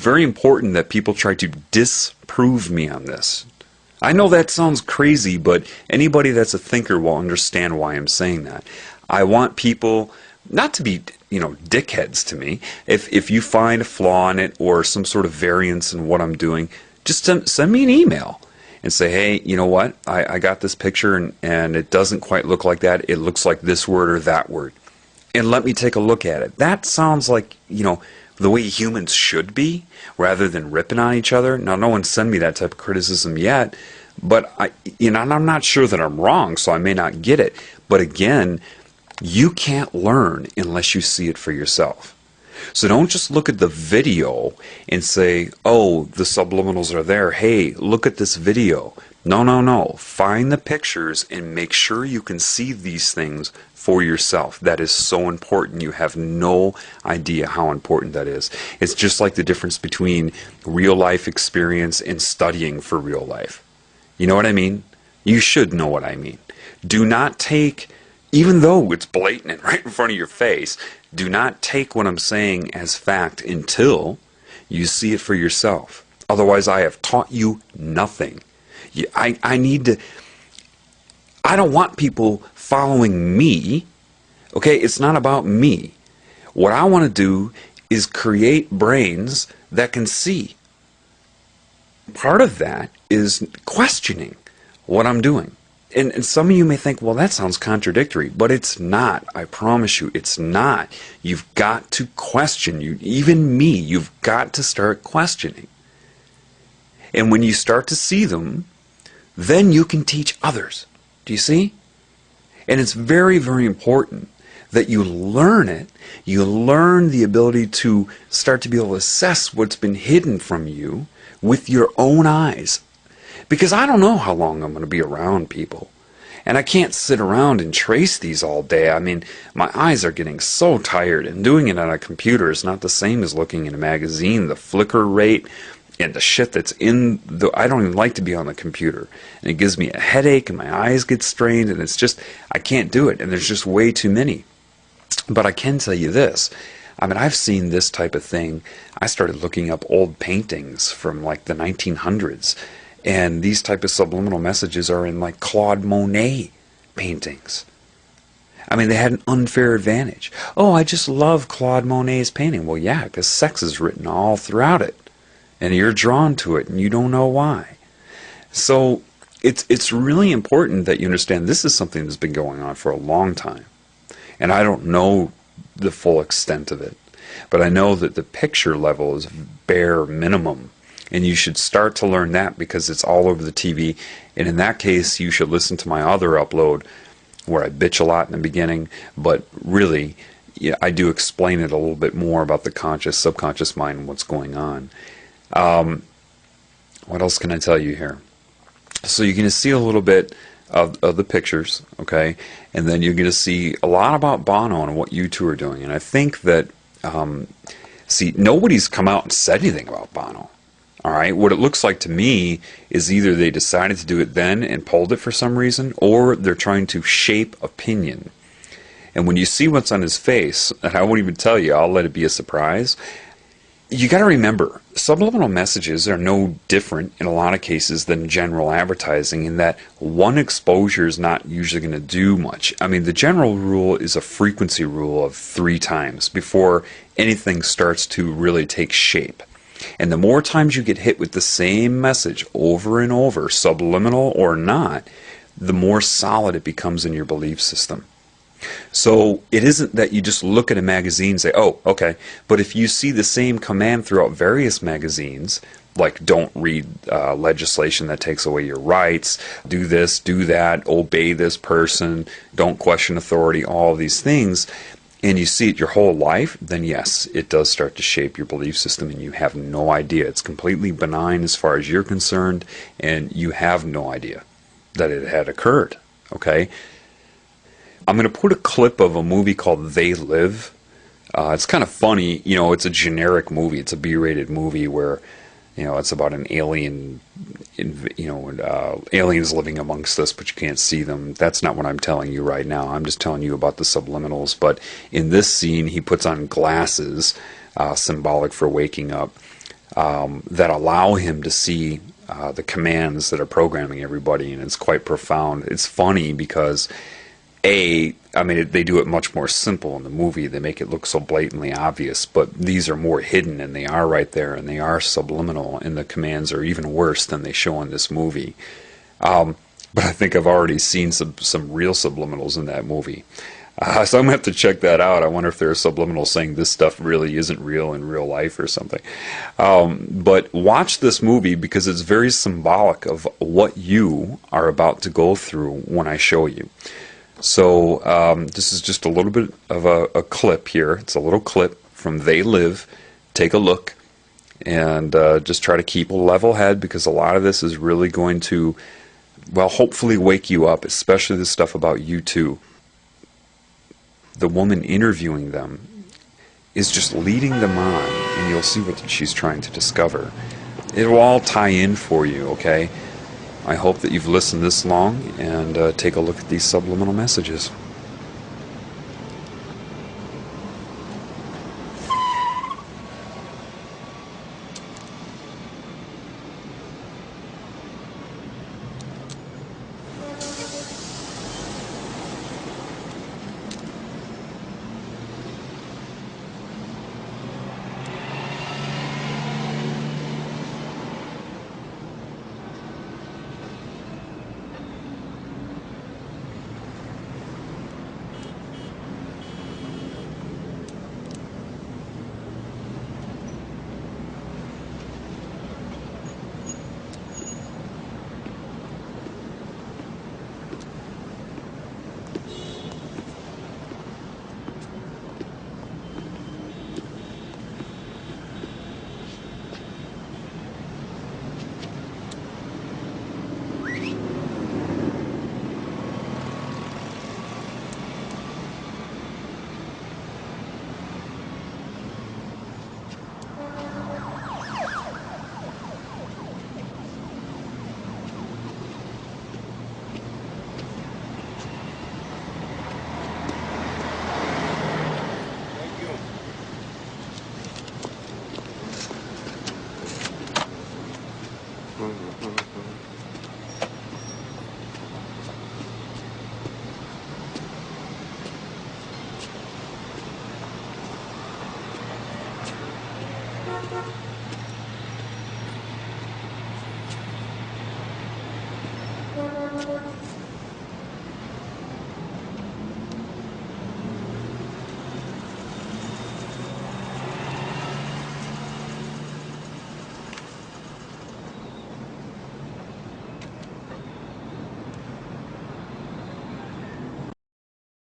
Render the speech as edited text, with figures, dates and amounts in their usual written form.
very important that people try to disprove me on this. I know that sounds crazy, but anybody that's a thinker will understand why I'm saying that. I want people not to be, dickheads to me. If you find a flaw in it or some sort of variance in what I'm doing, just send me an email and say, hey, you know what? I got this picture and it doesn't quite look like that. It looks like this word or that word. And let me take a look at it. That sounds like, the way humans should be, rather than ripping on each other. Now, no one's sent me that type of criticism yet, but and I'm not sure that I'm wrong, so I may not get it. But again, you can't learn unless you see it for yourself. So don't just look at the video and say, oh, the subliminals are there. Hey, look at this video. No. Find the pictures and make sure you can see these things for yourself. That is so important. You have no idea how important that is. It's just like the difference between real life experience and studying for real life. You know what I mean? You should know what I mean. Do not take, even though it's blatant and right in front of your face, do not take what I'm saying as fact until you see it for yourself. Otherwise, I have taught you nothing. I don't want people following me. Okay, it's not about me. What I want to do is create brains that can see. Part of that is questioning what I'm doing. And some of you may think, well, that sounds contradictory, but it's not. I promise you, it's not. You've got to question. Even me, you've got to start questioning. And when you start to see them, then you can teach others. Do you see? And it's very, very important that you learn it. You learn the ability to start to be able to assess what's been hidden from you with your own eyes. Because I don't know how long I'm going to be around people. And I can't sit around and trace these all day. I mean, my eyes are getting so tired. And doing it on a computer is not the same as looking in a magazine. The flicker rate and the shit that's in the... I don't even like to be on the computer. And it gives me a headache and my eyes get strained. And it's just... I can't do it. And there's just way too many. But I can tell you this. I mean, I've seen this type of thing. I started looking up old paintings from like the 1900s. And these type of subliminal messages are in like Claude Monet paintings. I mean, they had an unfair advantage. Oh, I just love Claude Monet's painting. Well, yeah, because sex is written all throughout it. And you're drawn to it, and you don't know why. So it's really important that you understand this is something that's been going on for a long time. And I don't know the full extent of it. But I know that the picture level is bare minimum. And you should start to learn that because it's all over the TV. And in that case, you should listen to my other upload where I bitch a lot in the beginning. But really, yeah, I do explain it a little bit more about the conscious, subconscious mind and what's going on. What else can I tell you here? So you're going to see a little bit of the pictures, okay? And then you're going to see a lot about Bono and what you two are doing. And I think that, see, nobody's come out and said anything about Bono. All right, what it looks like to me is either they decided to do it then and pulled it for some reason, or they're trying to shape opinion. And when you see what's on his face, and I won't even tell you, I'll let it be a surprise, you got to remember, subliminal messages are no different in a lot of cases than general advertising in that one exposure is not usually going to do much. I mean, the general rule is a frequency rule of 3 times before anything starts to really take shape. And the more times you get hit with the same message over and over, subliminal or not, the more solid it becomes in your belief system. So it isn't that you just look at a magazine and say, oh, okay. But if you see the same command throughout various magazines, like don't read legislation that takes away your rights, do this, do that, obey this person, don't question authority, all of these things, and you see it your whole life, then yes, it does start to shape your belief system and you have no idea. It's completely benign as far as you're concerned, and you have no idea that it had occurred, okay? I'm going to put a clip of a movie called They Live. It's kind of funny, you know, it's a generic movie. It's a B-rated movie where, you know, it's about an alien, aliens living amongst us, but you can't see them. That's not what I'm telling you right now. I'm just telling you about the subliminals. But in this scene, he puts on glasses, symbolic for waking up. that allow him to see the commands that are programming everybody, and it's quite profound. It's funny because I mean, they do it much more simple in the movie. They make it look so blatantly obvious, but these are more hidden, and they are right there, and they are subliminal, and the commands are even worse than they show in this movie. But I think I've already seen some real subliminals in that movie. So I'm going to have to check that out. I wonder if there are subliminals saying this stuff really isn't real in real life or something. But watch this movie because it's very symbolic of what you are about to go through when I show you. So this is just a little bit of a clip here. It's a little clip from They Live. Take a look and just try to keep a level head because a lot of this is really going to, well, hopefully wake you up, especially the stuff about you too. The woman interviewing them is just leading them on, and you'll see what she's trying to discover. It'll all tie in for you, okay? I hope that you've listened this long and take a look at these subliminal messages.